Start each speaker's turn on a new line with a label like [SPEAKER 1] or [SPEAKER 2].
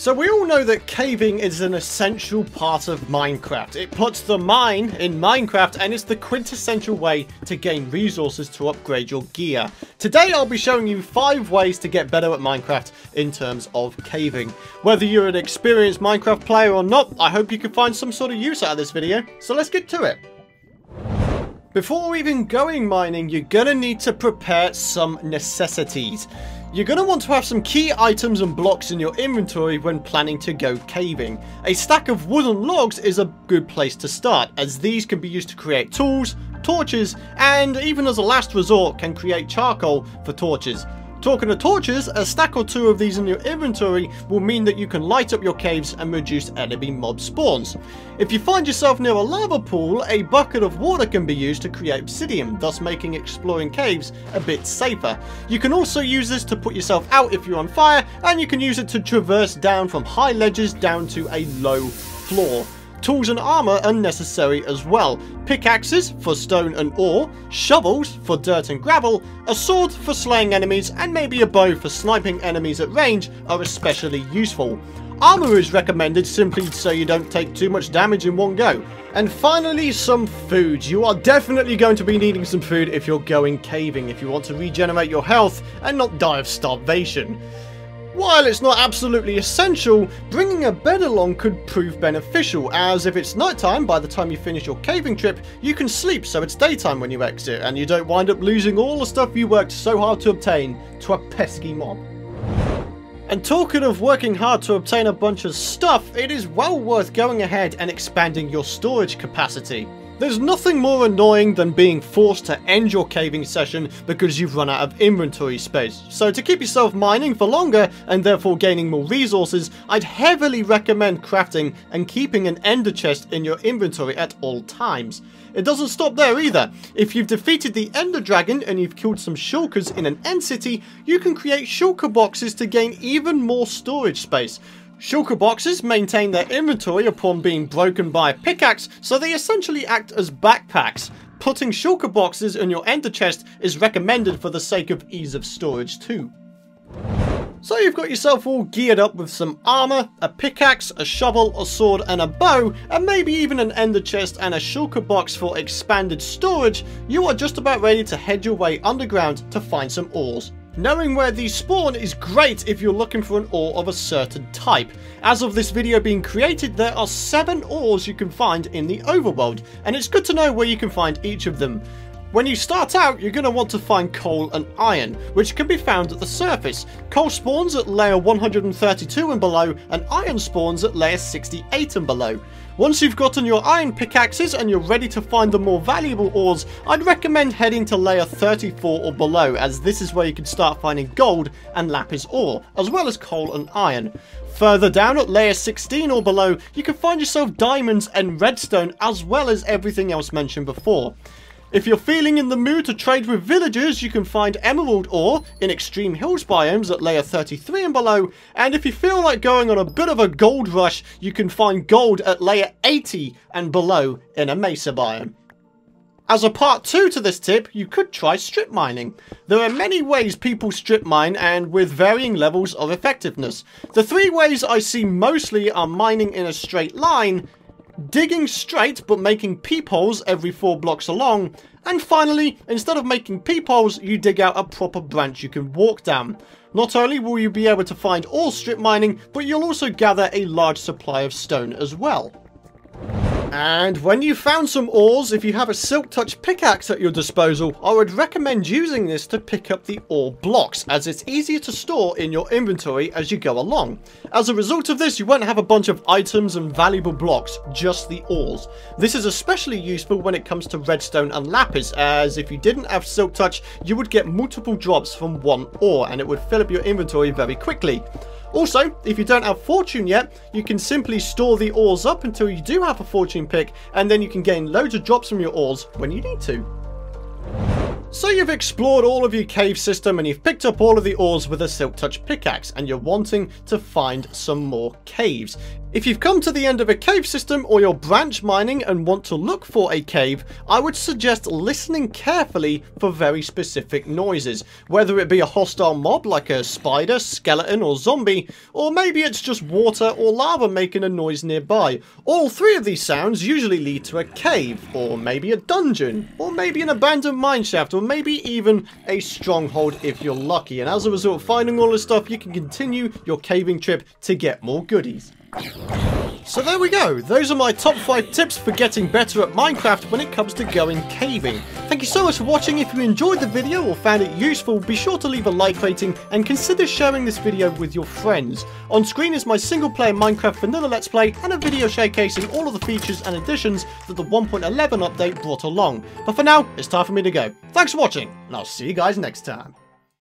[SPEAKER 1] So we all know that caving is an essential part of Minecraft. It puts the mine in Minecraft and it's the quintessential way to gain resources to upgrade your gear. Today I'll be showing you 5 ways to get better at Minecraft in terms of caving. Whether you're an experienced Minecraft player or not, I hope you can find some sort of use out of this video. So let's get to it. Before even going mining, you're gonna need to prepare some necessities. You're going to want to have some key items and blocks in your inventory when planning to go caving. A stack of wooden logs is a good place to start, as these can be used to create tools, torches, and even as a last resort can create charcoal for torches. Talking of torches, a stack or 2 of these in your inventory will mean that you can light up your caves and reduce enemy mob spawns. If you find yourself near a lava pool, a bucket of water can be used to create obsidian, thus making exploring caves a bit safer. You can also use this to put yourself out if you're on fire, and you can use it to traverse down from high ledges down to a low floor. Tools and armor are necessary as well. Pickaxes for stone and ore, shovels for dirt and gravel, a sword for slaying enemies, and maybe a bow for sniping enemies at range are especially useful. Armor is recommended simply so you don't take too much damage in one go. And finally, some food. You are definitely going to be needing some food if you're going caving, if you want to regenerate your health and not die of starvation. While it's not absolutely essential, bringing a bed along could prove beneficial, as if it's nighttime by the time you finish your caving trip, you can sleep so it's daytime when you exit, and you don't wind up losing all the stuff you worked so hard to obtain to a pesky mob. And talking of working hard to obtain a bunch of stuff, it is well worth going ahead and expanding your storage capacity. There's nothing more annoying than being forced to end your caving session because you've run out of inventory space. So to keep yourself mining for longer and therefore gaining more resources, I'd heavily recommend crafting and keeping an ender chest in your inventory at all times. It doesn't stop there either. If you've defeated the ender dragon and you've killed some shulkers in an end city, you can create shulker boxes to gain even more storage space. Shulker boxes maintain their inventory upon being broken by a pickaxe, so they essentially act as backpacks. Putting shulker boxes in your ender chest is recommended for the sake of ease of storage too. So you've got yourself all geared up with some armor, a pickaxe, a shovel, a sword and a bow, and maybe even an ender chest and a shulker box for expanded storage. You are just about ready to head your way underground to find some ores. Knowing where these spawn is great if you're looking for an ore of a certain type. As of this video being created, there are 7 ores you can find in the overworld, and it's good to know where you can find each of them. When you start out, you're going to want to find coal and iron, which can be found at the surface. Coal spawns at layer 132 and below, and iron spawns at layer 68 and below. Once you've gotten your iron pickaxes and you're ready to find the more valuable ores, I'd recommend heading to layer 34 or below, as this is where you can start finding gold and lapis ore, as well as coal and iron. Further down at layer 16 or below, you can find yourself diamonds and redstone, as well as everything else mentioned before. If you're feeling in the mood to trade with villagers, you can find emerald ore in extreme hills biomes at layer 33 and below, and if you feel like going on a bit of a gold rush, you can find gold at layer 80 and below in a mesa biome. As a part 2 to this tip, you could try strip mining. There are many ways people strip mine, and with varying levels of effectiveness. The 3 ways I see mostly are mining in a straight line, digging straight but making peepholes every 4 blocks along, and finally, instead of making peepholes, you dig out a proper branch you can walk down. Not only will you be able to find ore strip mining, but you'll also gather a large supply of stone as well. And when you've found some ores, if you have a silk touch pickaxe at your disposal, I would recommend using this to pick up the ore blocks, as it's easier to store in your inventory as you go along. As a result of this, you won't have a bunch of items and valuable blocks, just the ores. This is especially useful when it comes to redstone and lapis, as if you didn't have silk touch, you would get multiple drops from one ore and it would fill up your inventory very quickly. Also, if you don't have fortune yet, you can simply store the ores up until you do have a fortune pick, and then you can gain loads of drops from your ores when you need to. So you've explored all of your cave system and you've picked up all of the ores with a Silk Touch pickaxe and you're wanting to find some more caves. If you've come to the end of a cave system or you're branch mining and want to look for a cave, I would suggest listening carefully for very specific noises. Whether it be a hostile mob like a spider, skeleton or zombie, or maybe it's just water or lava making a noise nearby. All three of these sounds usually lead to a cave, or maybe a dungeon, or maybe an abandoned mineshaft, or maybe even a stronghold if you're lucky. And as a result of finding all this stuff, you can continue your caving trip to get more goodies. So there we go, those are my top 5 tips for getting better at Minecraft when it comes to going caving. Thank you so much for watching. If you enjoyed the video or found it useful, be sure to leave a like rating and consider sharing this video with your friends. On screen is my single player Minecraft vanilla let's play and a video showcasing all of the features and additions that the 1.11 update brought along. But for now, it's time for me to go. Thanks for watching, and I'll see you guys next time.